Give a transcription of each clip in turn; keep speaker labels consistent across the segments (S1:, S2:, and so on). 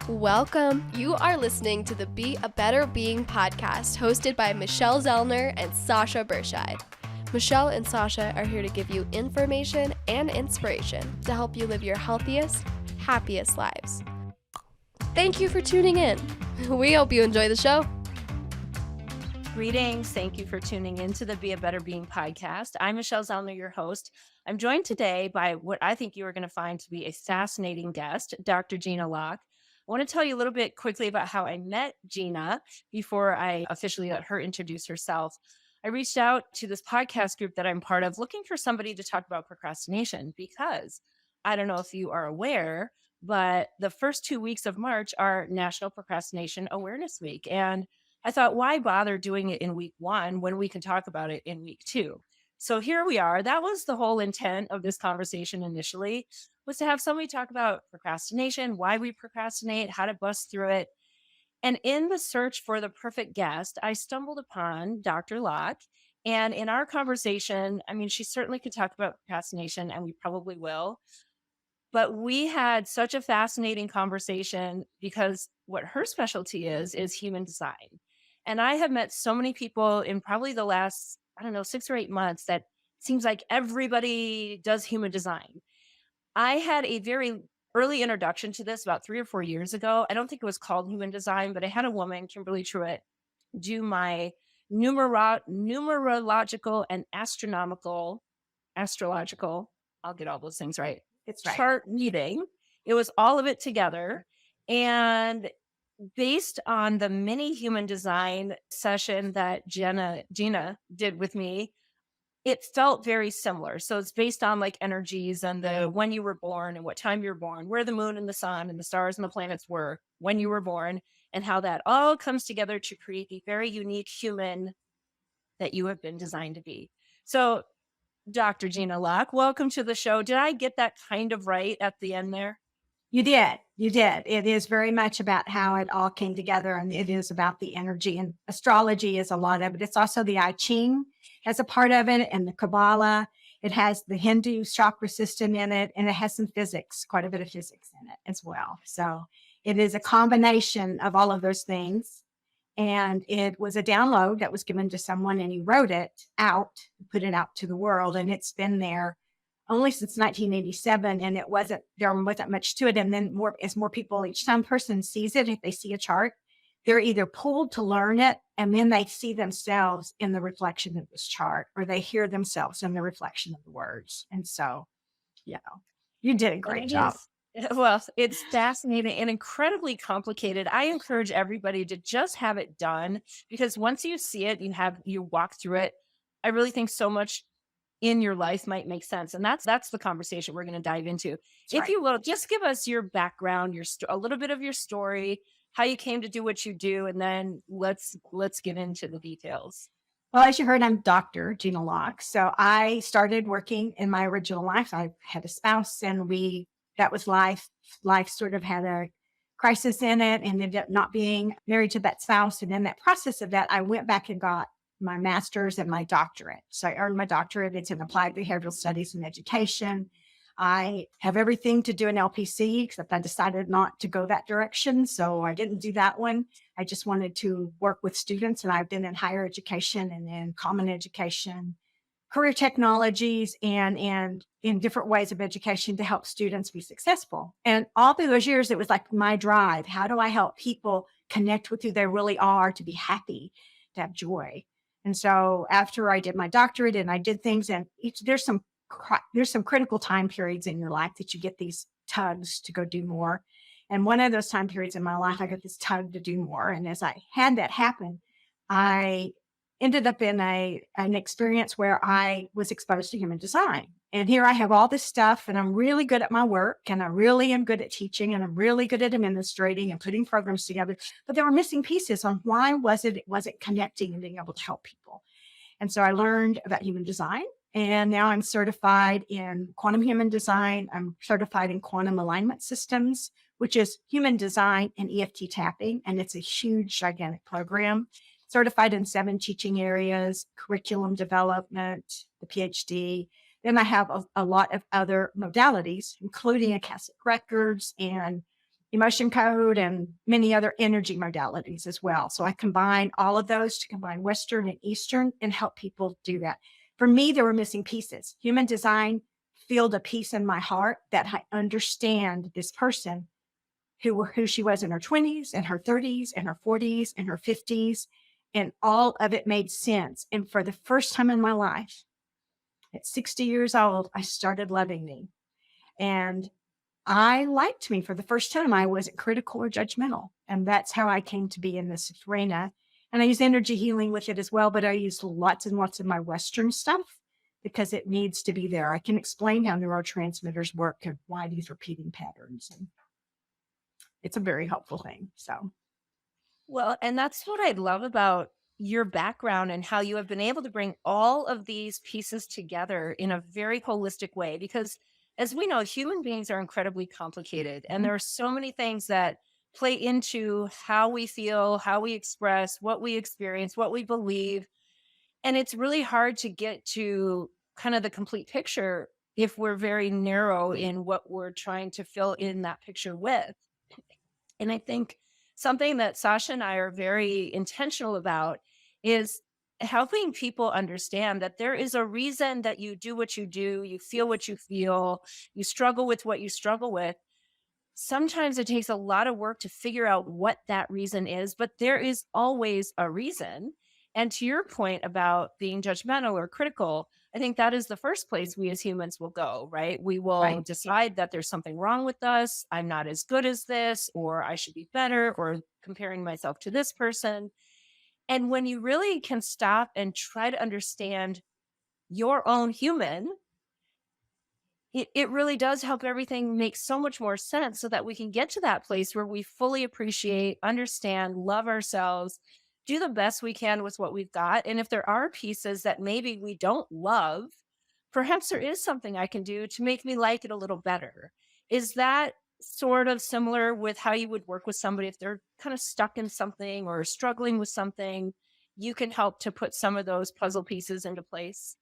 S1: Welcome. You are listening to the Be a Better Being podcast hosted by Michelle Zellner and Sasha Berscheid. Michelle and Sasha are here to give you information and inspiration to help you live your healthiest, happiest lives. Thank you for tuning in. We hope you enjoy the show.
S2: Greetings. Thank you for tuning in to the Be a Better Being podcast. I'm Michelle Zellner, your host. I'm joined today by what I think you are going to find to be a fascinating guest, Dr. Jeana Locke. I want to tell you a little bit quickly about how I met Jeana before I officially let her introduce herself. I reached out to this podcast group that I'm part of looking for somebody to talk about procrastination because I don't know if you are aware, but the first 2 weeks of March are National Procrastination Awareness Week. And I thought, why bother doing it in week 1 when we can talk about it in week 2? So here we are. That was the whole intent of this conversation initially, was to have somebody talk about procrastination, why we procrastinate, how to bust through it. And in the search for the perfect guest, I stumbled upon Dr. Locke. And in our conversation, I mean, she certainly could talk about procrastination, and we probably will. But we had such a fascinating conversation because what her specialty is human design. And I have met so many people in probably the last, 6 or 8 months that seems like everybody does human design. I had a very early introduction to this about 3 or 4 years ago. I don't think it was called human design, but I had a woman, Kimberly Truitt, do my numerological and astrological, I'll get all those things right.
S3: It's right.
S2: Chart reading. It was all of it together. And based on the mini human design session that Jeana did with me, it felt very similar. So it's based on like energies and the when you were born and what time you were born, where the moon and the sun and the stars and the planets were when you were born, and how that all comes together to create the very unique human that you have been designed to be. So Dr. Jeana Locke, welcome to the show. Did I get that kind of right at the end there?
S3: You did. It is very much about how it all came together, and it is about the energy, and astrology is a lot of it. It's also the I Ching as a part of it, and the Kabbalah. It has the Hindu chakra system in it, and it has some physics, quite a bit of physics in it as well. So it is a combination of all of those things. And it was a download that was given to someone, and he wrote it out, put it out to the world, and it's been there only since 1987, and there wasn't much to it. And then as more people, each time person sees it, if they see a chart, they're either pulled to learn it, and then they see themselves in the reflection of this chart, or they hear themselves in the reflection of the words. And so, you did a great job.
S2: Well, it's fascinating and incredibly complicated. I encourage everybody to just have it done, because once you see it, you walk through it. I really think so much in your life might make sense. And that's the conversation we're going to dive into. If you will, just give us your background, a little bit of your story, how you came to do what you do, and then let's get into the details.
S3: Well, as you heard, I'm Dr. Jeana Locke. So I started working in my original life. I had a spouse, and that was life. Life sort of had a crisis in it, and ended up not being married to that spouse. And in that process of that, I went back and got my master's and my doctorate. So I earned my doctorate. It's in applied behavioral studies and education. I have everything to do an LPC, except I decided not to go that direction. So I didn't do that one. I just wanted to work with students, and I've been in higher education and in common education, career technologies, and in different ways of education to help students be successful. And all through those years, it was like my drive. How do I help people connect with who they really are, to be happy, to have joy? And so after I did my doctorate and I did things, and there's some critical time periods in your life that you get these tugs to go do more. And one of those time periods in my life, I got this tug to do more. And as I had that happen, I ended up in an experience where I was exposed to human design. And here I have all this stuff, and I'm really good at my work, and I really am good at teaching, and I'm really good at administrating and putting programs together. But there were missing pieces on why it wasn't connecting and being able to help people. And so I learned about human design, and now I'm certified in quantum human design. I'm certified in quantum alignment systems, which is human design and EFT tapping. And it's a huge, gigantic program. Certified in 7 teaching areas, curriculum development, the PhD. Then I have a lot of other modalities, including Akashic records and emotion code, and many other energy modalities as well. So I combine all of those to combine Western and Eastern and help people do that. For me, there were missing pieces. Human design filled a piece in my heart that I understand this person who she was in her 20s and her 30s and her 40s and her 50s. And all of it made sense. And for the first time in my life, at 60 years old, I started loving me. And I liked me for the first time. I wasn't critical or judgmental. And that's how I came to be in this arena. And I use energy healing with it as well, but I use lots and lots of my Western stuff because it needs to be there. I can explain how neurotransmitters work and why these repeating patterns. And it's a very helpful thing. So,
S2: Well, and that's what I love about your background and how you have been able to bring all of these pieces together in a very holistic way. Because as we know, human beings are incredibly complicated, and there are so many things that play into how we feel, how we express, what we experience, what we believe. And it's really hard to get to kind of the complete picture if we're very narrow in what we're trying to fill in that picture with. And I think something that Sasha and I are very intentional about is helping people understand that there is a reason that you do what you do, you feel what you feel, you struggle with what you struggle with. Sometimes it takes a lot of work to figure out what that reason is, but there is always a reason. And to your point about being judgmental or critical, I think that is the first place we as humans will go, right? We will
S3: right.
S2: decide that there's something wrong with us. I'm not as good as this, or I should be better, or comparing myself to this person. And when you really can stop and try to understand your own human, it really does help everything make so much more sense so that we can get to that place where we fully appreciate, understand, love ourselves, do the best we can with what we've got. And if there are pieces that maybe we don't love, perhaps there is something I can do to make me like it a little better. Is that sort of similar with how you would work with somebody if they're kind of stuck in something or struggling with something? You can help to put some of those puzzle pieces into place.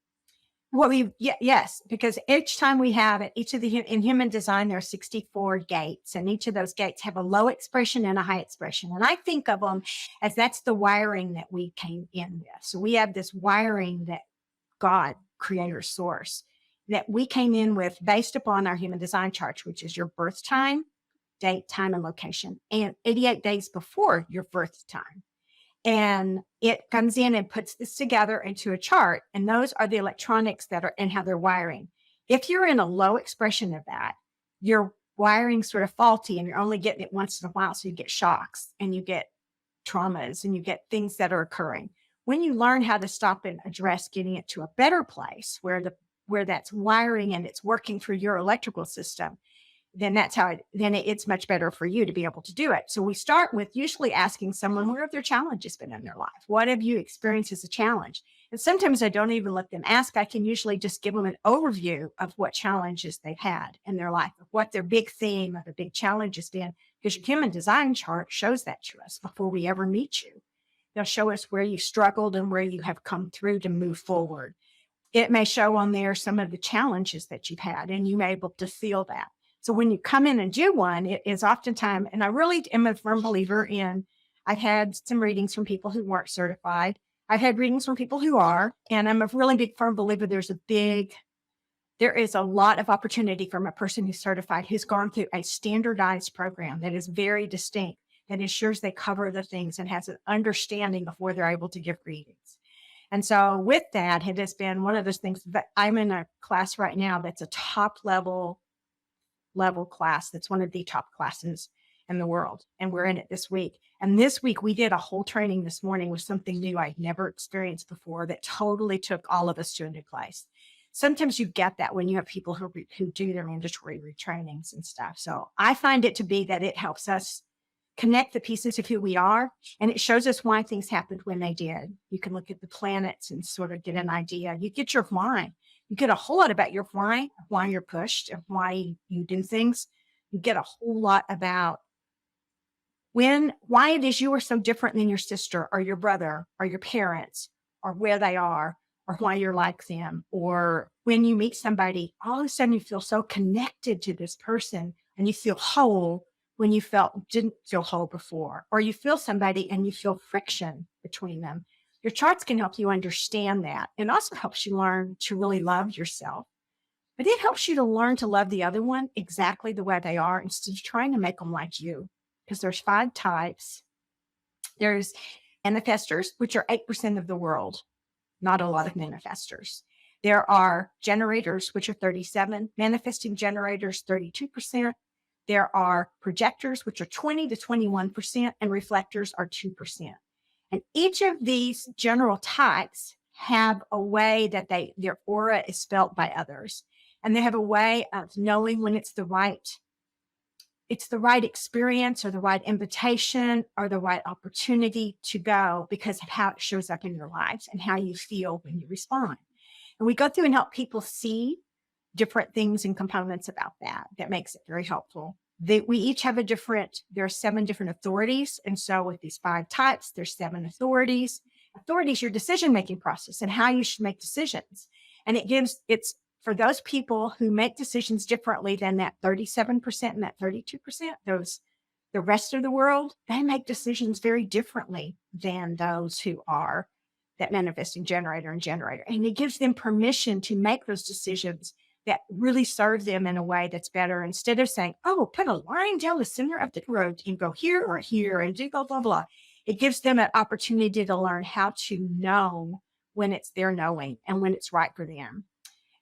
S3: Well, yes, because each time we have it, in human design, there are 64 gates, and each of those gates have a low expression and a high expression. And I think of them as that's the wiring that we came in with. So we have this wiring that God, creator, source, that we came in with based upon our human design chart, which is your birth time, date, time, and location, and 88 days before your birth time. And it comes in and puts this together into a chart. And those are the electronics that are and how they're wiring. If you're in a low expression of that, your wiring's sort of faulty and you're only getting it once in a while. So you get shocks and you get traumas and you get things that are occurring. When you learn how to stop and address getting it to a better place where that's wiring and it's working through your electrical system, then it's much better for you to be able to do it. So we start with usually asking someone, where have their challenges been in their life? What have you experienced as a challenge? And sometimes I don't even let them ask. I can usually just give them an overview of what challenges they've had in their life, of what their big theme or the big challenge has been, because your human design chart shows that to us before we ever meet you. They'll show us where you struggled and where you have come through to move forward. It may show on there some of the challenges that you've had, and you may be able to feel that. So when you come in and do one, it is oftentimes, and I really am a firm believer in, I've had some readings from people who weren't certified. I've had readings from people who are, and I'm a really big firm believer there is a lot of opportunity from a person who's certified, who's gone through a standardized program that is very distinct, that ensures they cover the things and has an understanding before they're able to give readings. And so with that, it has been one of those things that I'm in a class right now that's a top level class. That's one of the top classes in the world. And we're in it this week. And this week we did a whole training this morning with something new I'd never experienced before that totally took all of us to a new place. Sometimes you get that when you have people who do their mandatory retrainings and stuff. So I find it to be that it helps us connect the pieces of who we are. And it shows us why things happened when they did. You can look at the planets and sort of get an idea. You get your why. You get a whole lot about your why you're pushed, and why you do things. You get a whole lot about why it is you are so different than your sister or your brother or your parents, or where they are, or why you're like them. Or when you meet somebody, all of a sudden you feel so connected to this person and you feel whole when you didn't feel whole before, or you feel somebody and you feel friction between them. Your charts can help you understand that. It also helps you learn to really love yourself. But it helps you to learn to love the other one exactly the way they are instead of trying to make them like you. Because there's 5 types. There's manifestors, which are 8% of the world, not a lot of manifestors. There are generators, which are 37, manifesting generators, 32%. There are projectors, which are 20 to 21%, and reflectors are 2%. And each of these general types have a way that their aura is felt by others. And they have a way of knowing when it's the right experience or the right invitation or the right opportunity to go because of how it shows up in your lives and how you feel when you respond. And we go through and help people see different things and components about that makes it very helpful. We each have there are 7 different authorities. And so with these 5 types, there's 7 authorities. Authority is your decision-making process and how you should make decisions. And it's for those people who make decisions differently than that 37% and that 32%, the rest of the world, they make decisions very differently than those who are that manifesting generator and generator. And it gives them permission to make those decisions that really serve them in a way that's better instead of saying, oh, put a line down the center of the road and go here or here and do blah, blah, blah. It gives them an opportunity to learn how to know when it's their knowing and when it's right for them.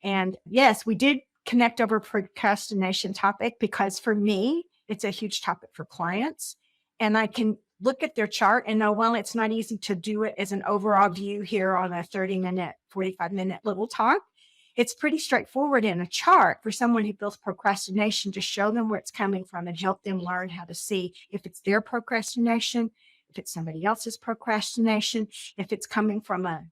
S3: And yes, we did connect over procrastination topic because for me, it's a huge topic for clients. And I can look at their chart and know, well, it's not easy to do it as an overall view here on a 30-minute, 45-minute little talk. It's pretty straightforward in a chart for someone who feels procrastination to show them where it's coming from and help them learn how to see if it's their procrastination, if it's somebody else's procrastination, if it's coming from a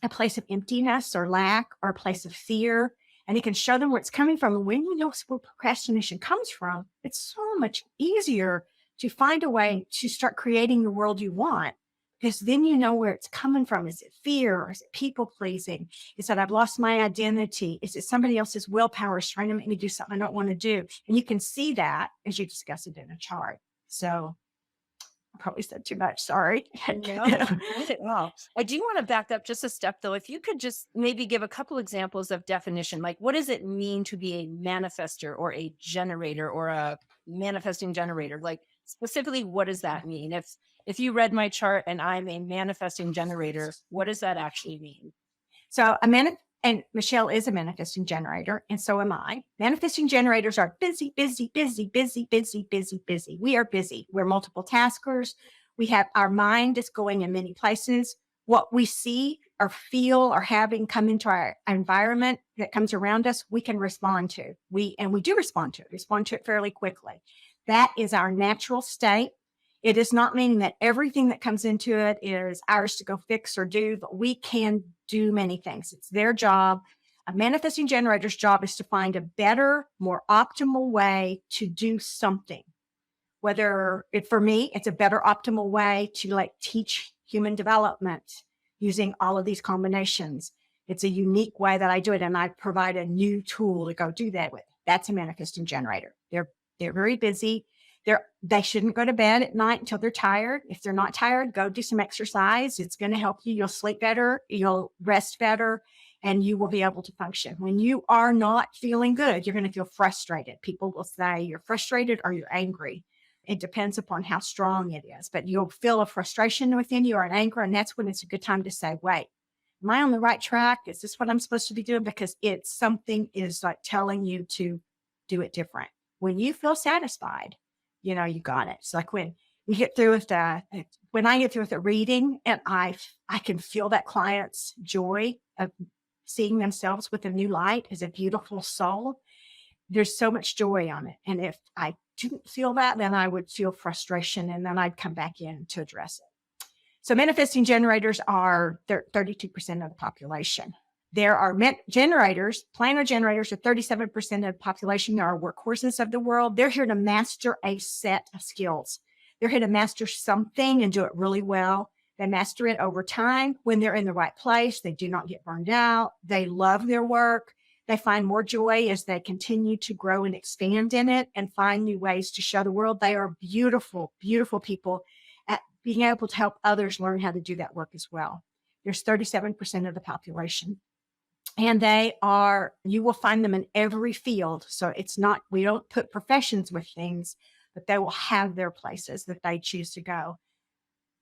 S3: place of emptiness or lack or a place of fear. And it can show them where it's coming from. And when you know where procrastination comes from, it's so much easier to find a way to start creating the world you want. Because then you know where it's coming from. Is it fear? Or is it people pleasing? Is it I've lost my identity? Is it somebody else's willpower is trying to make me do something I don't want to do? And you can see that as you discuss it in a chart. So I probably said too much. Sorry.
S2: No, not at all. I do want to back up just a step, though. If you could just maybe give a couple examples of definition, like what does it mean to be a manifester or a generator or a manifesting generator? Like specifically, what does that mean? If you read my chart and I'm a manifesting generator, what does that actually mean?
S3: So and Michelle is a manifesting generator, and so am I. Manifesting generators are busy, busy, busy, busy, busy, busy, busy. We are busy. We're multiple taskers. We have our mind is going in many places. What we see or feel or having come into our environment that comes around us, we can respond to. We do respond to it fairly quickly. That is our natural state. It is not meaning that everything that comes into it is ours to go fix or do, but we can do many things. It's their job. A manifesting generator's job is to find a better, more optimal way to do something. For me, it's a better optimal way to teach human development using all of these combinations. It's a unique way that I do it, and I provide a new tool to go do that with. That's a manifesting generator. They're very busy. They shouldn't go to bed at night until they're tired. If they're not tired, go do some exercise. It's going to help you. You'll sleep better. You'll rest better, and you will be able to function. When you are not feeling good, you're going to feel frustrated. People will say you're frustrated or you're angry. It depends upon how strong it is, but you'll feel a frustration within you or an anger, and that's when it's a good time to say, wait, am I on the right track? Is this what I'm supposed to be doing? Because something is telling you to do it different. When you feel satisfied, you got it. It's like when you get through with when I get through with a reading and I can feel that client's joy of seeing themselves with a new light as a beautiful soul. There's so much joy on it. And if I didn't feel that, then I would feel frustration and then I'd come back in to address it. So manifesting generators are 32% of the population. There are generators, planner generators are 37% of the population. There are workhorses of the world. They're here to master a set of skills. They're here to master something and do it really well. They master it over time. When they're in the right place, they do not get burned out. They love their work. They find more joy as they continue to grow and expand in it and find new ways to show the world. They are beautiful, beautiful people at being able to help others learn how to do that work as well. There's 37% of the population. And you will find them in every field. So it's not, we don't put professions with things, but they will have their places that they choose to go.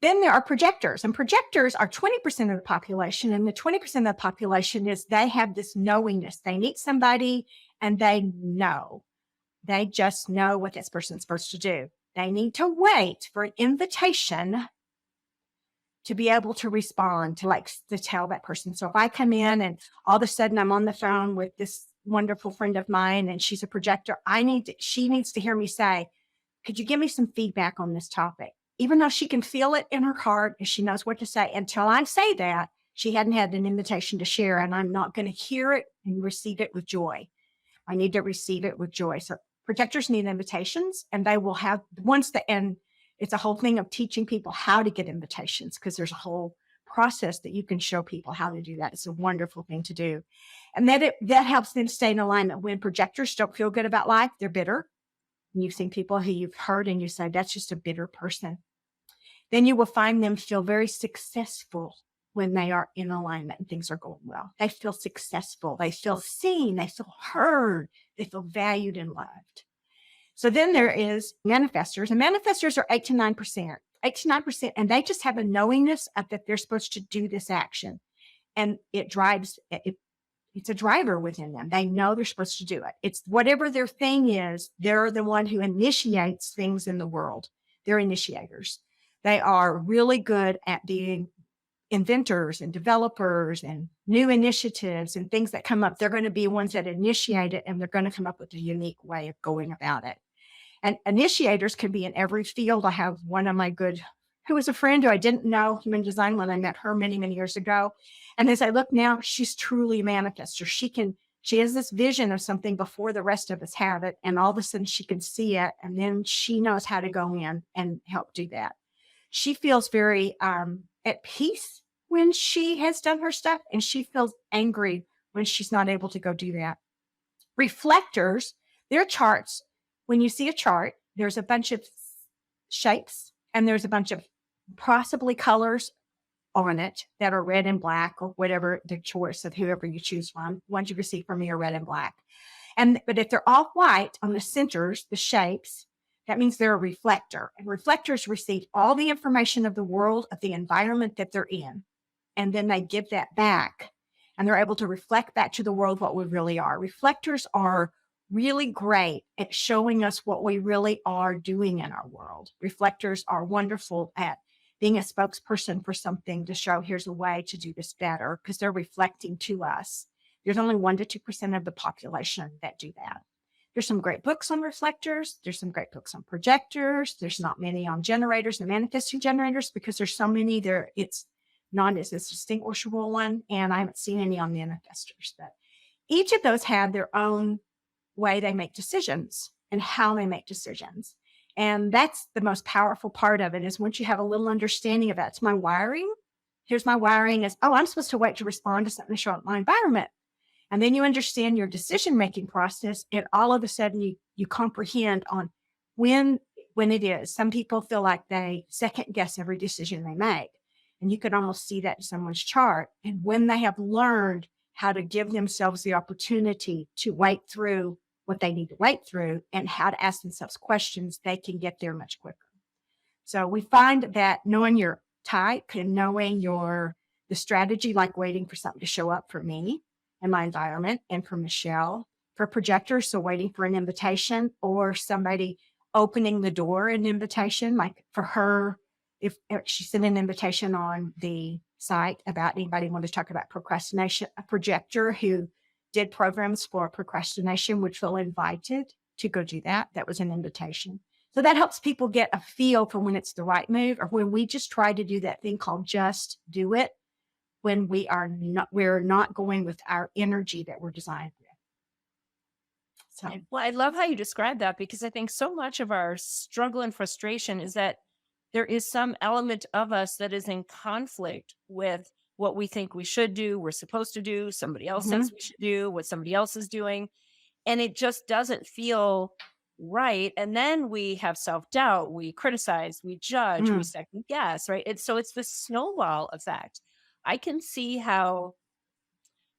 S3: Then there are projectors, and projectors are 20% of the population. And the 20% of the population is they have this knowingness. They meet somebody and they know. They just know what this person's supposed to do. They need to wait for an invitation to be able to respond, to tell that person. So if I come in and all of a sudden I'm on the phone with this wonderful friend of mine and she's a projector, she needs to hear me say, could you give me some feedback on this topic? Even though she can feel it in her heart and she knows what to say, until I say that, she hadn't had an invitation to share, and I'm not going to hear it and receive it with joy. I need to receive it with joy. So projectors need invitations, and they will have and it's a whole thing of teaching people how to get invitations, because there's a whole process that you can show people how to do that. It's a wonderful thing to do. And that helps them stay in alignment. When projectors don't feel good about life, they're bitter. And you've seen people who you've heard and you say, that's just a bitter person. Then you will find them feel very successful when they are in alignment and things are going well. They feel successful. They feel seen. They feel heard. They feel valued and loved. So then there is manifestors, and manifestors are 8 to 9%. 8 to 9%, and they just have a knowingness of that they're supposed to do this action. And it's a driver within them. They know they're supposed to do it. It's whatever their thing is, they're the one who initiates things in the world. They're initiators. They are really good at being inventors and developers and new initiatives and things that come up. They're going to be ones that initiate it, and they're going to come up with a unique way of going about it. And initiators can be in every field. I have one of my who was a friend who I didn't know human design when I met her many, many years ago. And as I look now, she's truly a manifestor. She has this vision of something before the rest of us have it. And all of a sudden she can see it. And then she knows how to go in and help do that. She feels very at peace when she has done her stuff. And she feels angry when she's not able to go do that. Reflectors, their charts, when you see a chart, there's a bunch of shapes and there's a bunch of possibly colors on it that are red and black, or whatever the choice of whoever you choose from. Ones you receive from me are red and black. But if they're all white on the centers, the shapes, that means they're a reflector. And reflectors receive all the information of the world, of the environment that they're in. And then they give that back. And they're able to reflect back to the world what we really are. Reflectors are really great at showing us what we really are doing in our world. Reflectors are wonderful at being a spokesperson for something to show here's a way to do this better, because they're reflecting to us. There's only 1 to 2% of the population that do that. There's some great books on reflectors. There's some great books on projectors. There's not many on generators and manifesting generators, because there's so many there. It's not as a distinguishable one. And I haven't seen any on manifestors, but each of those have their own way they make decisions and how they make decisions. And that's the most powerful part of it, is once you have a little understanding of that. It's my wiring. Here's my wiring is, I'm supposed to wait to respond to something to show up in my environment. And then you understand your decision-making process, and all of a sudden you comprehend on when it is. Some people feel like they second guess every decision they make. And you can almost see that in someone's chart. And when they have learned how to give themselves the opportunity to wait through what they need to wait through and how to ask themselves questions, they can get there much quicker. So we find that knowing your type and knowing the strategy, like waiting for something to show up for me and my environment, and for Michelle, for projectors, so waiting for an invitation or somebody opening the door, an invitation, like for her, if she sent an invitation on the site about anybody wanting to talk about procrastination, a projector who did programs for procrastination would feel invited to go do that. That was an invitation. So that helps people get a feel for when it's the right move, or when we just try to do that thing called just do it, when we're not going with our energy that we're designed with. So,
S2: well, I love how you describe that, because I think so much of our struggle and frustration is that there is some element of us that is in conflict with what we think we should do, we're supposed to do, somebody else
S3: Mhm.
S2: thinks we should do, what somebody else is doing. And it just doesn't feel right. And then we have self-doubt, we criticize, we judge, we
S3: Mm.
S2: second guess, right? So it's this snowball effect. I can see how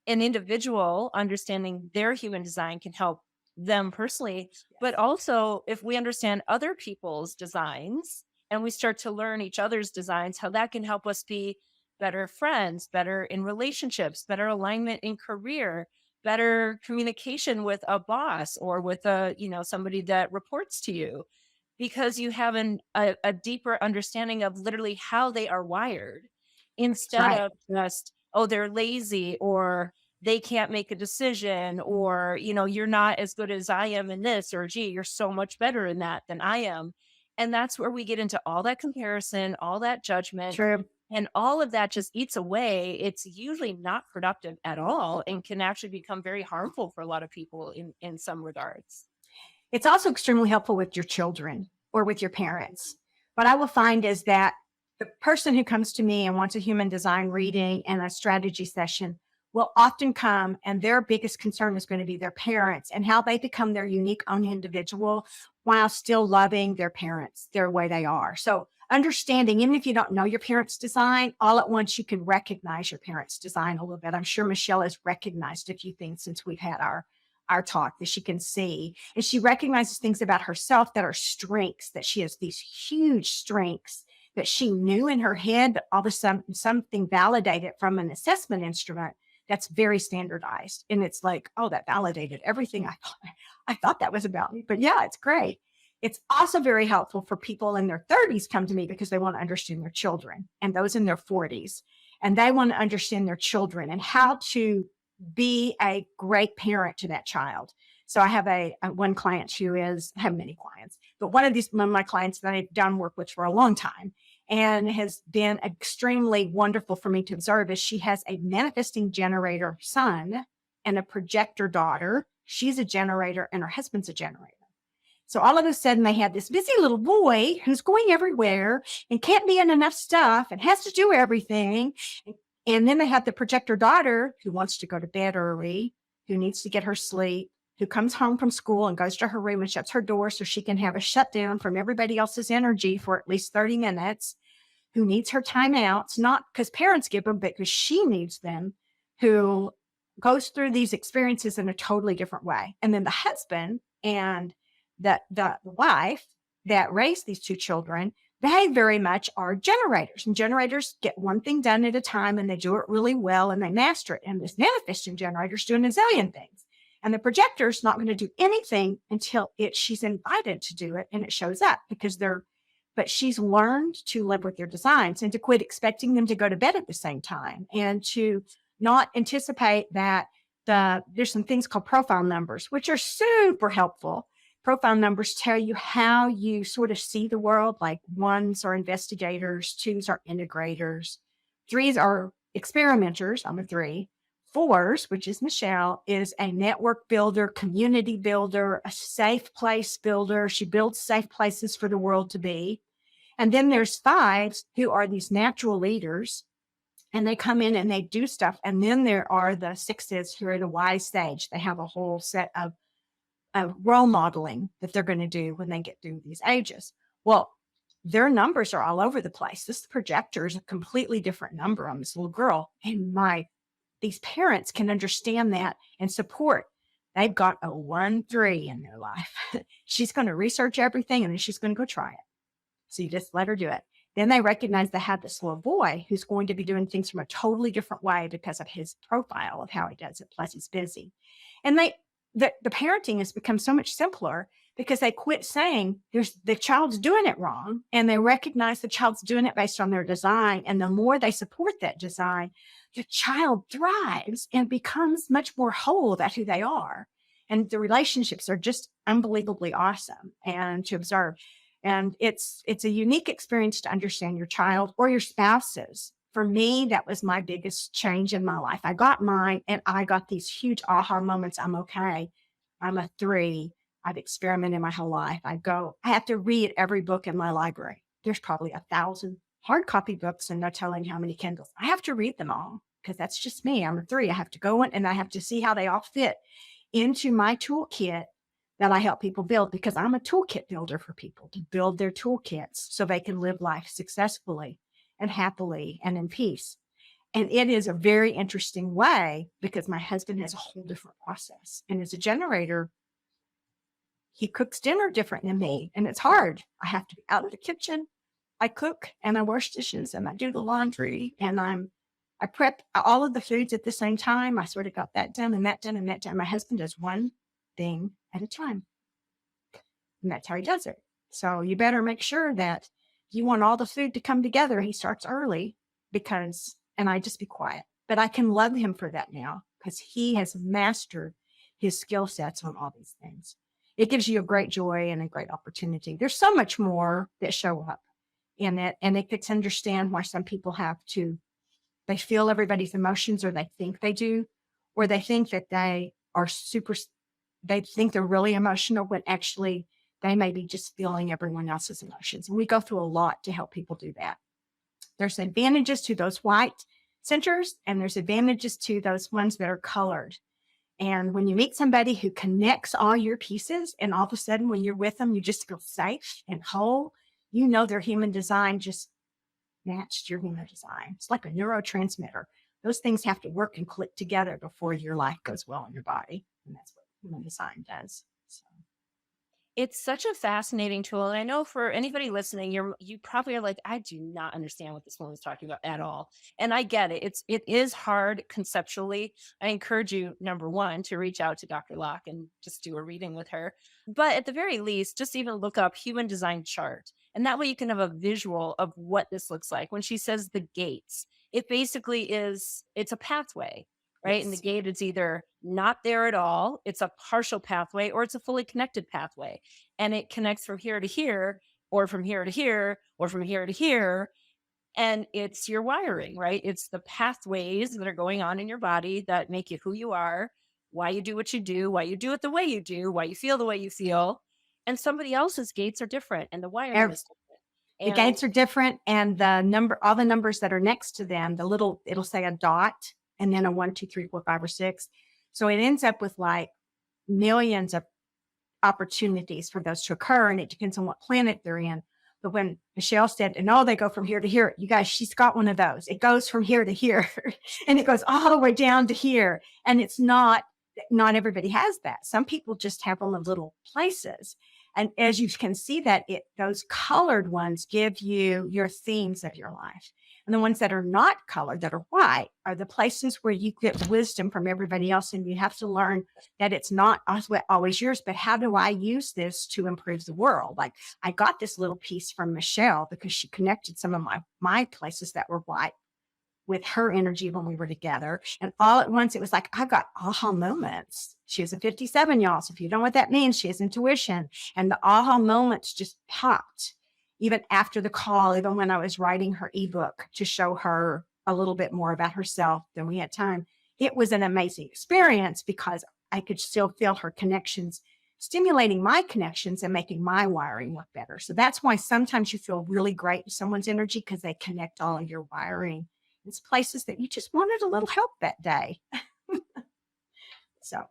S2: an individual understanding their human design can help them personally, but also if we understand other people's designs and we start to learn each other's designs, how that can help us be better friends, better in relationships, better alignment in career, better communication with a boss or with somebody that reports to you, because you have a deeper understanding of literally how they are wired,
S3: That's
S2: instead
S3: right.
S2: of just, oh, they're lazy, or they can't make a decision, or you're not as good as I am in this, or gee, you're so much better in that than I am. And that's where we get into all that comparison, all that judgment,
S3: True.
S2: and all of that just eats away. It's usually not productive at all and can actually become very harmful for a lot of people in some regards.
S3: It's also extremely helpful with your children or with your parents. What I will find is that the person who comes to me and wants a human design reading and a strategy session will often come, and their biggest concern is going to be their parents and how they become their unique own individual while still loving their parents their way they are. So understanding, even if you don't know your parents' design, all at once you can recognize your parents' design a little bit. I'm sure Michelle has recognized a few things since we've had our talk that she can see. And she recognizes things about herself that are strengths, that she has these huge strengths that she knew in her head, but all of a sudden something validated from an assessment instrument that's very standardized. And it's like, oh, that validated everything I thought that was about me. But yeah, it's great. It's also very helpful for people in their 30s come to me because they want to understand their children, and those in their 40s. And they want to understand their children and how to be a great parent to that child. So I have a one client who I have many clients, but one of my clients that I've done work with for a long time and has been extremely wonderful for me to observe is she has a manifesting generator son and a projector daughter. She's a generator and her husband's a generator. So all of a sudden they have this busy little boy who's going everywhere and can't be in enough stuff and has to do everything. And then they have the projector daughter who wants to go to bed early, who needs to get her sleep, who comes home from school and goes to her room and shuts her door so she can have a shutdown from everybody else's energy for at least 30 minutes, who needs her timeouts, not because parents give them, but because she needs them, who goes through these experiences in a totally different way. And then the husband and the wife that raised these two children, they very much are generators, and generators get one thing done at a time and they do it really well and they master it. And this manifesting generator's doing a zillion things. And the projector's not going to do anything until she's invited to do it and it shows up but she's learned to live with their designs and to quit expecting them to go to bed at the same time and to not anticipate that there's some things called profile numbers, which are super helpful. Profile numbers tell you how you sort of see the world. Like ones are investigators, twos are integrators, threes are experimenters. I'm a 3. Fours, which is Michelle, is a network builder, community builder, a safe place builder. She builds safe places for the world to be. And then there's 5s who are these natural leaders, and they come in and they do stuff. And then there are the 6s who are the wise sage. They have a whole set of role modeling that they're going to do when they get through these ages. Well, their numbers are all over the place. This projector is a completely different number on this little girl. And these parents can understand that and support. They've got a 1-3 in their life. She's going to research everything and then she's going to go try it. So you just let her do it. Then they recognize they have this little boy who's going to be doing things from a totally different way because of his profile of how he does it. Plus he's busy. And the parenting has become so much simpler because they quit saying the child's doing it wrong, and they recognize the child's doing it based on their design. And the more they support that design, the child thrives and becomes much more whole about who they are. And the relationships are just unbelievably awesome and to observe. And it's a unique experience to understand your child or your spouses. For me, that was my biggest change in my life. I got mine and I got these huge aha moments. I'm okay. I'm a 3. I've experimented my whole life. I have to read every book in my library. There's probably 1,000 hard copy books and no telling how many Kindles. I have to read them all because that's just me. I'm a 3. I have to go in and I have to see how they all fit into my toolkit that I help people build, because I'm a toolkit builder for people to build their toolkits so they can live life successfully and happily and in peace. And it is a very interesting way because my husband has a whole different process. And as a generator, he cooks dinner different than me. And it's hard. I have to be out of the kitchen. I cook and I wash dishes and I do the laundry and I prep all of the foods at the same time. I sort of got that done and that done and that done. My husband does one thing at a time. And that's how he does it. So you better make sure that if you want all the food to come together, he starts early and I just be quiet. But I can love him for that now because he has mastered his skill sets on all these things. It gives you a great joy and a great opportunity. There's so much more that show up in it. And it gets to understand why some people they feel everybody's emotions, or they think they do, or they think that they think they're really emotional when actually they may be just feeling everyone else's emotions. And we go through a lot to help people do that. There's advantages to those white centers, and there's advantages to those ones that are colored. And when you meet somebody who connects all your pieces, and all of a sudden when you're with them, you just feel safe and whole, their human design just matched your human design. It's like a neurotransmitter. Those things have to work and click together before your life goes well in your body. And that's what human design does. So.
S2: It's such a fascinating tool. And I know for anybody listening, you probably are like, I do not understand what this woman is talking about at all. And I get it. It is hard conceptually. I encourage you, number one, to reach out to Dr. Locke and just do a reading with her. But at the very least, just even look up human design chart. And that way you can have a visual of what this looks like. When she says the gates, it basically it's a pathway. Right.
S3: Yes.
S2: And the gate is either not there at all, it's a partial pathway, or it's a fully connected pathway. And it connects from here to here, or from here to here, or from here to here. And it's your wiring, right? It's the pathways that are going on in your body that make you who you are, why you do what you do, why you do it the way you do, why you feel the way you feel. And somebody else's gates are different, and the wiring is different.
S3: The gates are different, and all the numbers that are next to them, it'll say a dot and then a 1, 2, 3, 4, 5, or 6. So it ends up with like millions of opportunities for those to occur. And it depends on what planet they're in. But when Michelle said, no, they go from here to here, you guys, she's got one of those. It goes from here to here and it goes all the way down to here. And it's not everybody has that. Some people just have them in little places. And as you can see that those colored ones give you your themes of your life. And the ones that are not colored, that are white, are the places where you get wisdom from everybody else. And you have to learn that it's not always yours, but how do I use this to improve the world? Like I got this little piece from Michelle because she connected some of my places that were white with her energy when we were together. And all at once, it was like, I got aha moments. She was a 57, y'all. So if you know what that means, she has intuition. And the aha moments just popped. Even after the call, even when I was writing her ebook to show her a little bit more about herself than we had time, it was an amazing experience because I could still feel her connections, stimulating my connections and making my wiring work better. So that's why sometimes you feel really great in someone's energy because they connect all of your wiring. It's places that you just wanted a little help that day. So.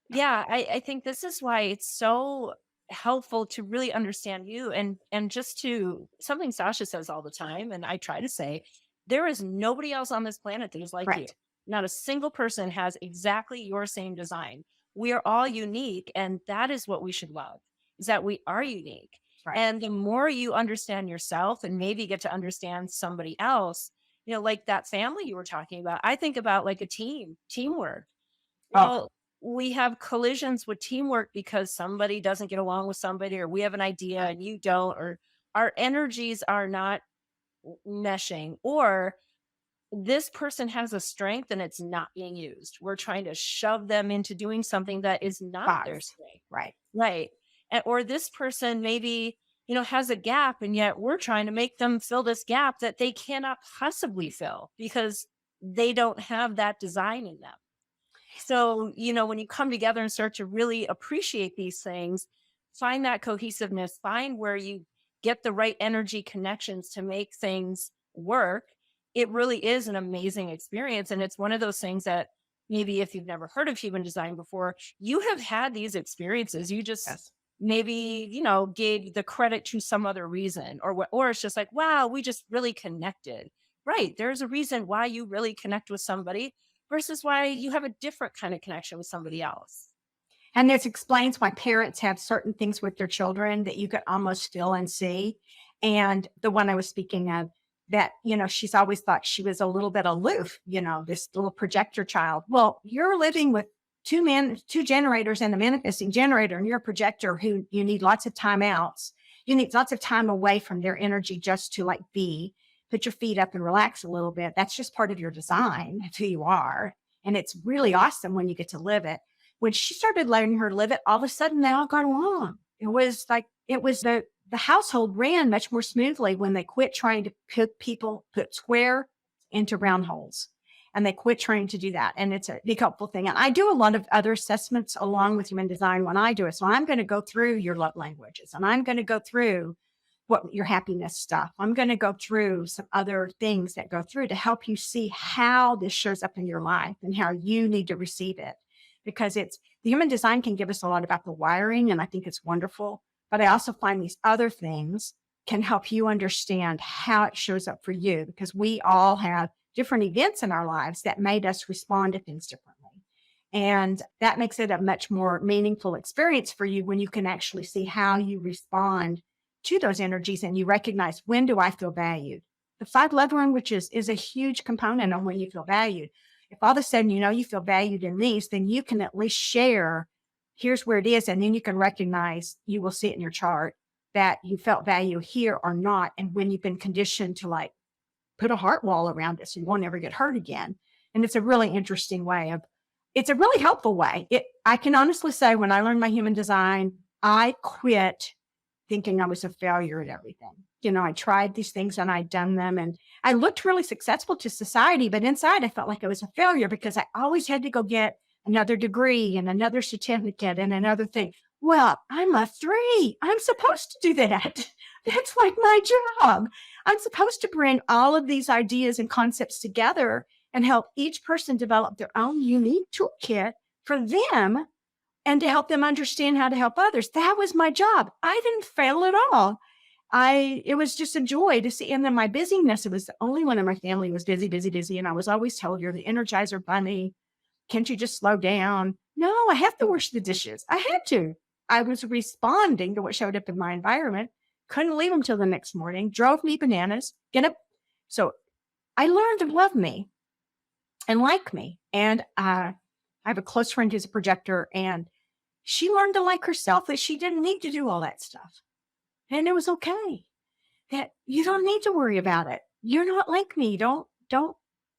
S2: Yeah, I think this is why it's so helpful to really understand you and just to something Sasha says all the time, and I try to say, there is nobody else on this planet that is like you.
S3: Right.
S2: Not a single person has exactly your same design. We are all unique, and that is what we should love, is that we are unique.
S3: Right.
S2: And the more you understand yourself and maybe get to understand somebody else, like that family you were talking about, I think about like a teamwork. Well, we have collisions with teamwork because somebody doesn't get along with somebody, or we have an idea and you don't, or our energies are not meshing, or this person has a strength and it's not being used. We're trying to shove them into doing something that is not their strength.
S3: Right.
S2: Right. Or this person maybe, has a gap, and yet we're trying to make them fill this gap that they cannot possibly fill because they don't have that design in them. So, when you come together and start to really appreciate these things, find that cohesiveness, find where you get the right energy connections to make things work, it really is an amazing experience. And it's one of those things that maybe if you've never heard of human design before, you have had these experiences. You just
S3: Yes.
S2: maybe, gave the credit to some other reason, or what, or it's just like, wow, we just really connected. Right. There's a reason why you really connect with somebody versus why you have a different kind of connection with somebody else.
S3: And this explains why parents have certain things with their children that you could almost feel and see. And the one I was speaking of, that, she's always thought she was a little bit aloof, this little projector child. Well, you're living with two generators and a manifesting generator, and you're a projector who you need lots of timeouts. You need lots of time away from their energy just to put your feet up and relax a little bit. That's just part of your design. That's who you are. And it's really awesome when you get to live it. When she started letting her live it, all of a sudden they all got along. The household ran much more smoothly when they quit trying to put square into round holes. And they quit trying to do that. And it's a big helpful thing. And I do a lot of other assessments along with human design when I do it. So I'm going to go through your love languages, and I'm going to go through what your happiness stuff. I'm going to go through some other things that go through to help you see how this shows up in your life and how you need to receive it. Because the human design can give us a lot about the wiring, and I think it's wonderful. But I also find these other things can help you understand how it shows up for you, because we all have different events in our lives that made us respond to things differently. And that makes it a much more meaningful experience for you when you can actually see how you respond to those energies and you recognize, when do I feel valued? The 5 love languages is a huge component on when you feel valued. If all of a sudden, you feel valued in these, then you can at least share, here's where it is. And then you can recognize, you will see it in your chart, that you felt value here or not. And when you've been conditioned to put a heart wall around it so you won't ever get hurt again. And it's a really interesting way it's a really helpful way. I can honestly say, when I learned my human design, I quit thinking I was a failure at everything. I tried these things and I'd done them, and I looked really successful to society, but inside I felt like I was a failure because I always had to go get another degree and another certificate and another thing. Well, I'm a 3. I'm supposed to do that. That's like my job. I'm supposed to bring all of these ideas and concepts together and help each person develop their own unique toolkit for them, and to help them understand how to help others. That was my job. I didn't fail at all. It was just a joy to see. And then my busyness, it was the only one in my family was busy, busy, busy. And I was always told, you're the Energizer Bunny. Can't you just slow down? No, I have to wash the dishes. I had to. I was responding to what showed up in my environment. Couldn't leave them till the next morning. Drove me bananas. Get up. So I learned to love me and like me. And I have a close friend who's a projector, and she learned to like herself, that she didn't need to do all that stuff. And it was okay. That you don't need to worry about it. You're not like me. Don't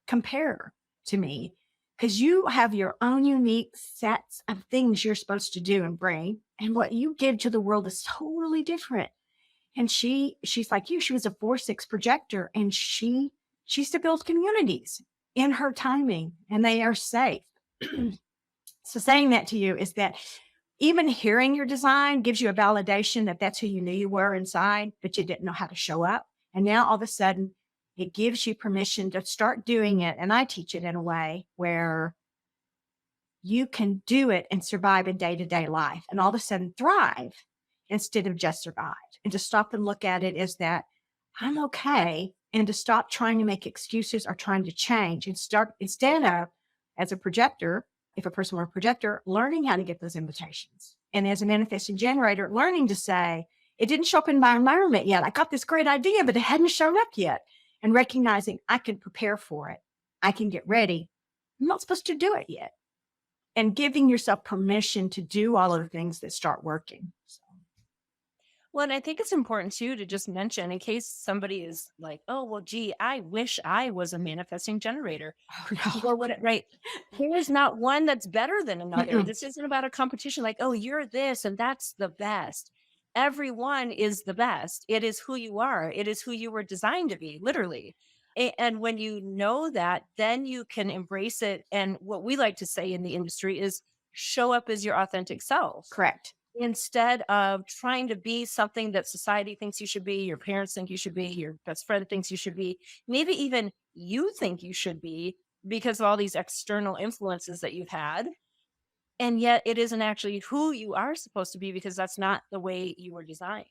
S3: compare to me, because you have your own unique sets of things you're supposed to do and bring. And what you give to the world is totally different. And she's like you. She was a 4/6 projector, and she used to build communities in her timing, and they are safe. So saying that to you is that even hearing your design gives you a validation that that's who you knew you were inside, but you didn't know how to show up. And now all of a sudden it gives you permission to start doing it. And I teach it in a way where you can do it and survive in day-to-day life, and all of a sudden thrive instead of just survive. And to stop and look at it as that I'm okay, and to stop trying to make excuses or trying to change, and start, instead of, as a projector, if a person were a projector, learning how to get those invitations. And as a manifesting generator, learning to say, it didn't show up in my environment yet. I got this great idea, but it hadn't shown up yet. And recognizing I can prepare for it. I can get ready. I'm not supposed to do it yet. And giving yourself permission to do all of the things that start working. So.
S2: Well, and I think it's important too to just mention, in case somebody is like, oh, well, gee, I wish I was a manifesting generator.
S3: Oh, no.
S2: Well, right. There is not one that's better than another.
S3: Mm-mm.
S2: This isn't about a competition like, oh, you're this and that's the best. Everyone is the best. It is who you are. It is who you were designed to be, literally. And when you know that, then you can embrace it. And what we like to say in the industry is show up as your authentic self.
S3: Correct.
S2: instead of trying to be something that society thinks you should be, your parents think you should be, your best friend thinks you should be, maybe even you think you should be because of all these external influences that you've had. And yet it isn't actually who you are supposed to be because that's not the way you were designed.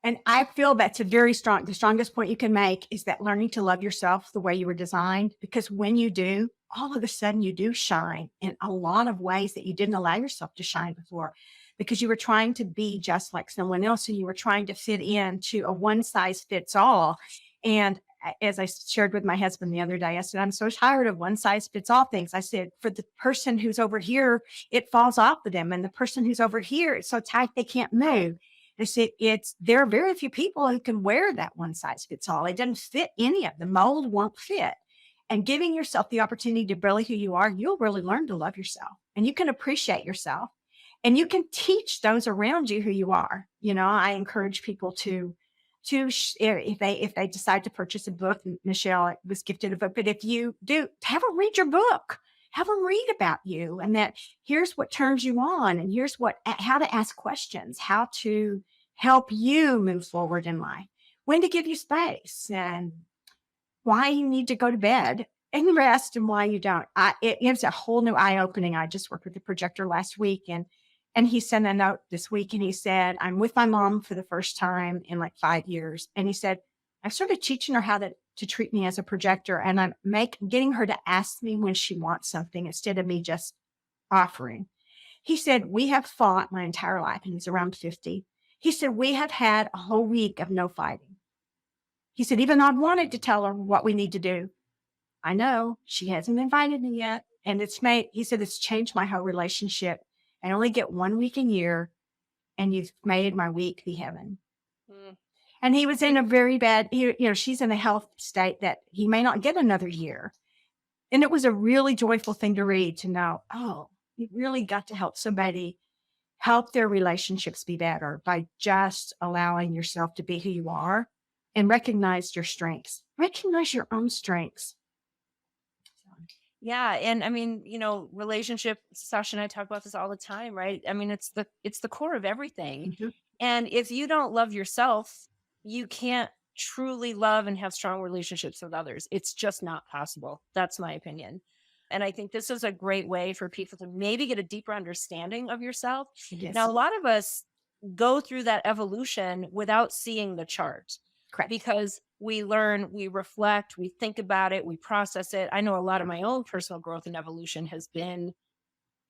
S3: And I feel that's the strongest point you can make is that learning to love yourself the way you were designed. Because when you do, all of a sudden you do shine in a lot of ways that you didn't allow yourself to shine before, because you were trying to be just like someone else and you were trying to fit into a one size fits all. And as I shared with my husband the other day, I said, I'm so tired of one size fits all things. I said, for the person who's over here, it falls off of them. And the person who's over here, it's so tight they can't move. I said, there are very few people who can wear that one size fits all. It doesn't fit any of the mold won't fit. And giving yourself the opportunity to be really who you are, you'll really learn to love yourself and you can appreciate yourself and you can teach those around you who you are. You know, I encourage people if they decide to purchase a book, Michelle was gifted a book, but if you do, have them read your book. Have them read about you and that here's what turns you on and here's how to ask questions, how to help you move forward in life, when to give you space and why you need to go to bed and rest and why you don't. It's a whole new eye opening. I just worked with the projector last week and he sent a note this week and he said, I'm with my mom for the first time in like 5 years. And he said, I've started teaching her how to treat me as a projector. And I'm getting her to ask me when she wants something instead of me just offering. He said, we have fought my entire life. And he's around 50. He said, we have had a whole week of no fighting. He said, even though I wanted to tell her what we need to do, I know she hasn't invited me yet. And he said, it's changed my whole relationship. I only get 1 week a year and you've made my week be heaven. Mm. And he was in a very bad, she's in a health state that he may not get another year. And it was a really joyful thing to read, to know, oh, you really got to help somebody help their relationships be better by just allowing yourself to be who you are and recognize your strengths. Recognize your own strengths.
S2: Yeah. And I mean, relationship, Sasha and I talk about this all the time, right? I mean, it's the core of everything. Mm-hmm. And if you don't love yourself, you can't truly love and have strong relationships with others. It's just not possible. That's my opinion. And I think this is a great way for people to maybe get a deeper understanding of yourself. Yes. Now, a lot of us go through that evolution without seeing the chart.
S3: Correct.
S2: Because we learn, we reflect, we think about it, we process it. I know a lot of my own personal growth and evolution has been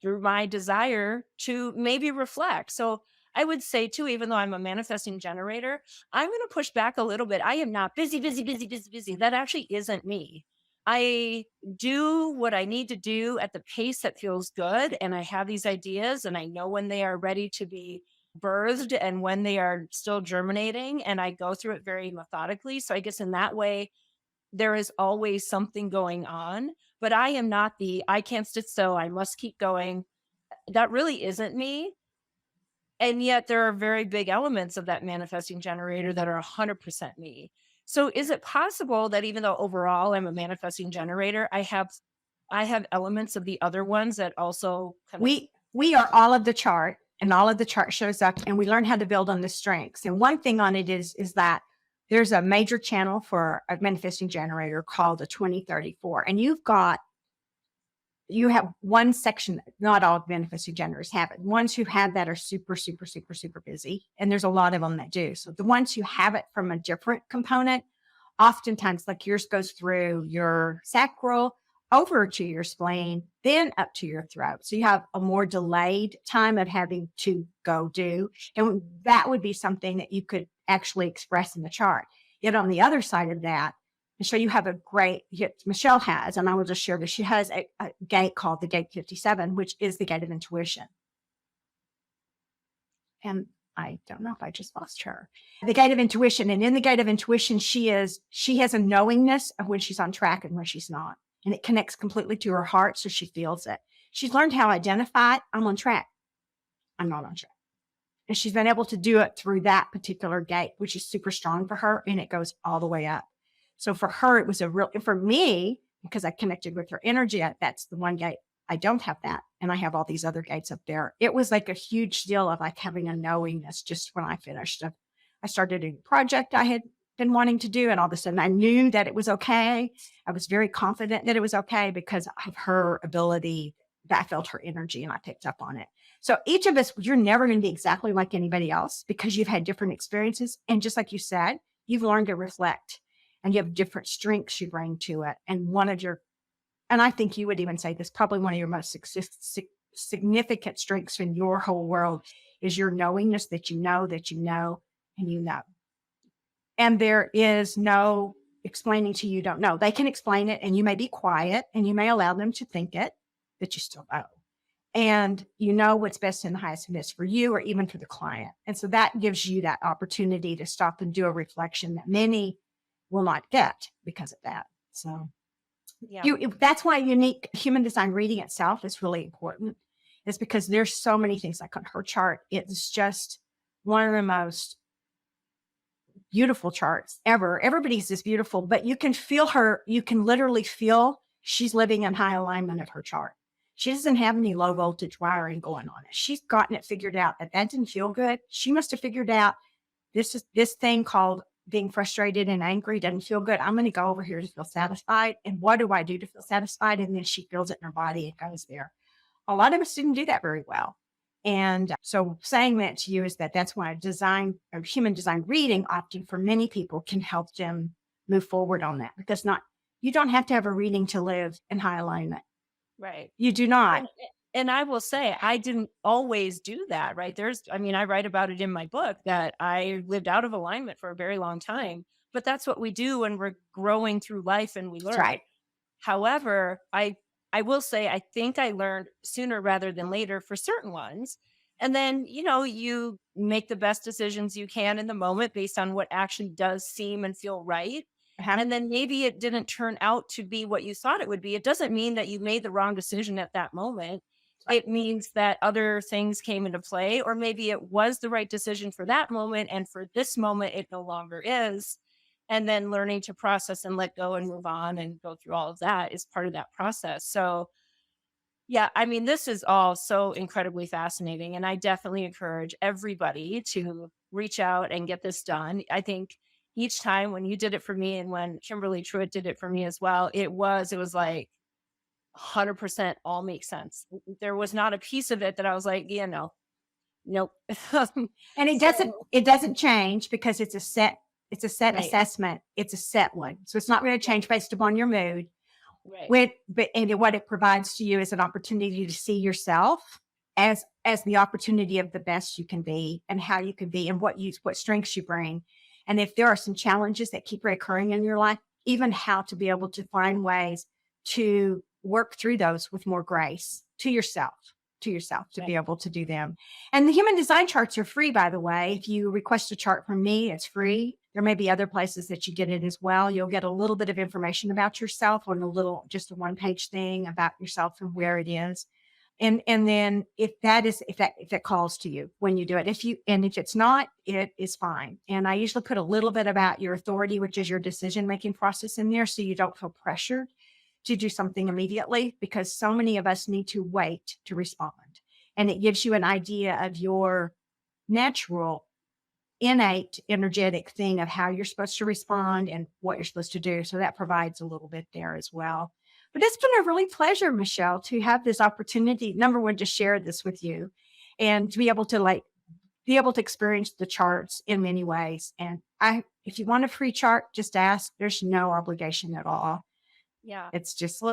S2: through my desire to maybe reflect. So I would say too, even though I'm a manifesting generator, I'm going to push back a little bit. I am not busy. That actually isn't me. I do what I need to do at the pace that feels good. And I have these ideas and I know when they are ready to be birthed and when they are still germinating, and I go through it very methodically. So I guess in that way, there is always something going on, but I am not I can't sit still. I must keep going. That really isn't me. And yet there are very big elements of that manifesting generator that are 100% me. So is it possible that even though overall I'm a manifesting generator, I have elements of the other ones that also
S3: we are all of the chart, and all of the chart shows up, and we learn how to build on the strengths. And one thing on it is that there's a major channel for a manifesting generator called the 2034, and you have one section, not all manifesting generators have it. Ones who have that are super, super, super, super busy. And there's a lot of them that do. So the ones who have it from a different component, oftentimes like yours goes through your sacral, over to your spleen, then up to your throat. So you have a more delayed time of having to go do. And that would be something that you could actually express in the chart. Yet on the other side of that, Michelle, you have Michelle has, and I will just share this. She has a gate called the Gate 57, which is the gate of intuition. And I don't know if I just lost her. The gate of intuition. And in the gate of intuition, she has a knowingness of when she's on track and when she's not. And it connects completely to her heart, so she feels it. She's learned how to identify, I'm on track. I'm not on track. And she's been able to do it through that particular gate, which is super strong for her, and it goes all the way up. So for her, it was for me, because I connected with her energy, that's the one gate I don't have that. And I have all these other gates up there. It was like a huge deal of like having a knowingness just when I finished. I started a new project I had been wanting to do. And all of a sudden I knew that it was okay. I was very confident that it was okay because of her ability. That I felt her energy and I picked up on it. So each of us, you're never going to be exactly like anybody else because you've had different experiences. And just like you said, you've learned to reflect and you have different strengths you bring to it. And I think you would even say this, probably one of your most significant strengths in your whole world is your knowingness that you know, and you know. And there is no explaining to you don't know. They can explain it and you may be quiet and you may allow them to think it, but you still know. And you know what's best in the highest and best for you or even for the client. And so that gives you that opportunity to stop and do a reflection that many will not get because of that. So that's why unique human design reading itself is really important. Is because there's so many things like on her chart. It's just one of the most beautiful charts ever. Everybody's is beautiful, but you can feel her. You can literally feel she's living in high alignment of her chart. She doesn't have any low voltage wiring going on it. She's gotten it figured out. That didn't feel good. She must have figured out this thing called being frustrated and angry doesn't feel good. I'm going to go over here to feel satisfied. And what do I do to feel satisfied? And then she feels it in her body and goes there. A lot of us didn't do that very well. And so saying that to you is that's why human design reading opting for many people can help them move forward on that because you don't have to have a reading to live in high alignment.
S2: Right.
S3: You do not.
S2: And I will say, I didn't always do that, right? I write about it in my book that I lived out of alignment for a very long time, but that's what we do when we're growing through life and we learn.
S3: That's right.
S2: However, I will say, I think I learned sooner rather than later for certain ones. And then, you make the best decisions you can in the moment based on what action does seem and feel right. And then maybe it didn't turn out to be what you thought it would be. It doesn't mean that you made the wrong decision at that moment. Right. It means that other things came into play, or maybe it was the right decision for that moment. And for this moment, it no longer is. And then learning to process and let go and move on and go through all of that is part of that process. So yeah, this is all so incredibly fascinating. And I definitely encourage everybody to reach out and get this done. I think each time when you did it for me and when Kimberly Truitt did it for me as well, it was like 100% all makes sense. There was not a piece of it that I was like, yeah, no, nope.
S3: And it doesn't change because it's a set right. Assessment. It's a set one. So it's not going to change based upon your mood. Right. What it provides to you is an opportunity to see yourself as the opportunity of the best you can be and how you can be and what strengths you bring. And if there are some challenges that keep reoccurring in your life, even how to be able to find ways to work through those with more grace to yourself to right. Be able to do them. And the human design charts are free, by the way. If you request a chart from me, it's free. There may be other places that you get it as well. You'll get a little bit of information about yourself on just a one-page thing about yourself and where it is. And then if that calls to you when you do it, if it's not, it is fine. And I usually put a little bit about your authority, which is your decision-making process in there. So you don't feel pressured to do something immediately because so many of us need to wait to respond. And it gives you an idea of your natural, innate, energetic thing of how you're supposed to respond and what you're supposed to do. So that provides a little bit there as well. But it's been a really pleasure, Michelle, to have this opportunity, number one, to share this with you and to be able to experience the charts in many ways. And if you want a free chart, just ask. There's no obligation at all.
S2: Yeah.
S3: It's just,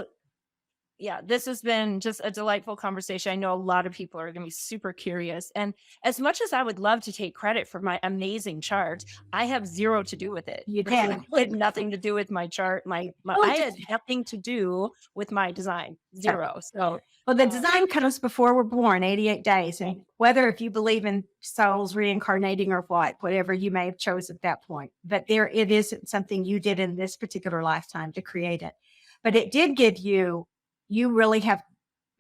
S2: this has been just a delightful conversation. I know a lot of people are going to be super curious. And as much as I would love to take credit for my amazing chart, I have zero to do with it.
S3: You can.
S2: I had nothing to do with my chart. I had nothing to do with my design. Zero. So,
S3: well, the design comes before we're born, 88 days. And whether if you believe in souls reincarnating or whatever you may have chose at that point, but it isn't something you did in this particular lifetime to create it. But it did give you really have,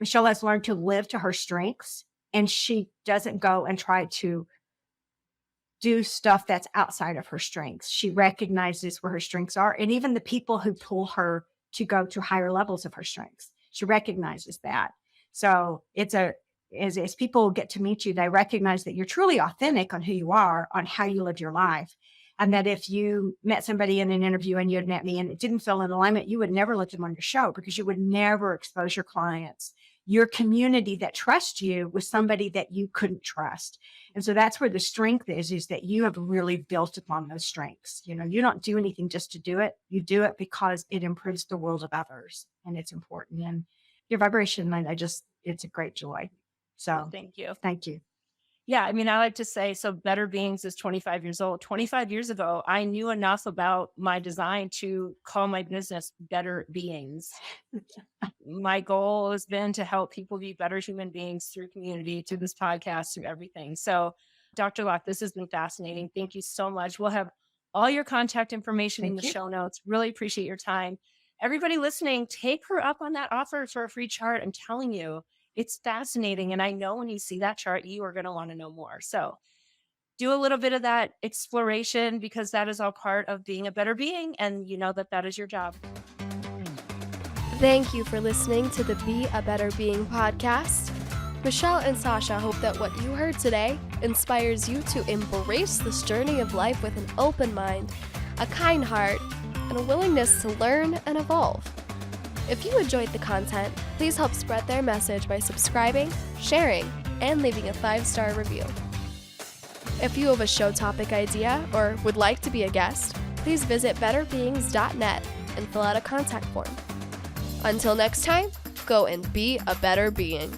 S3: Michelle has learned to live to her strengths, and she doesn't go and try to do stuff that's outside of her strengths. She recognizes where her strengths are, and even the people who pull her to go to higher levels of her strengths. She recognizes that. So as people get to meet you, they recognize that you're truly authentic on who you are, on how you live your life. And that if you met somebody in an interview and you had met me and it didn't feel in alignment, you would never let them on your show because you would never expose your clients, your community that trusts you, with somebody that you couldn't trust. And so that's where the strength is that you have really built upon those strengths. You don't do anything just to do it. You do it because it improves the world of others, and it's important. And your vibration, it's a great joy. So
S2: Thank you.
S3: Thank you.
S2: Yeah, I mean, I like to say, so Better Beings is 25 years old. 25 years ago, I knew enough about my design to call my business Better Beings. My goal has been to help people be better human beings through community, through this podcast, through everything. So, Dr. Locke, this has been fascinating. Thank you so much. We'll have all your contact information in the show notes. Really appreciate your time. Everybody listening, take her up on that offer for a free chart. I'm telling you, it's fascinating. And I know when you see that chart, you are going to want to know more. So do a little bit of that exploration, because that is all part of being a better being. And you know that is your job.
S1: Thank you for listening to the Be a Better Being podcast. Michelle and Sasha hope that what you heard today inspires you to embrace this journey of life with an open mind, a kind heart, and a willingness to learn and evolve. If you enjoyed the content, please help spread their message by subscribing, sharing, and leaving a 5-star review. If you have a show topic idea or would like to be a guest, please visit betterbeings.net and fill out a contact form. Until next time, go and be a better being.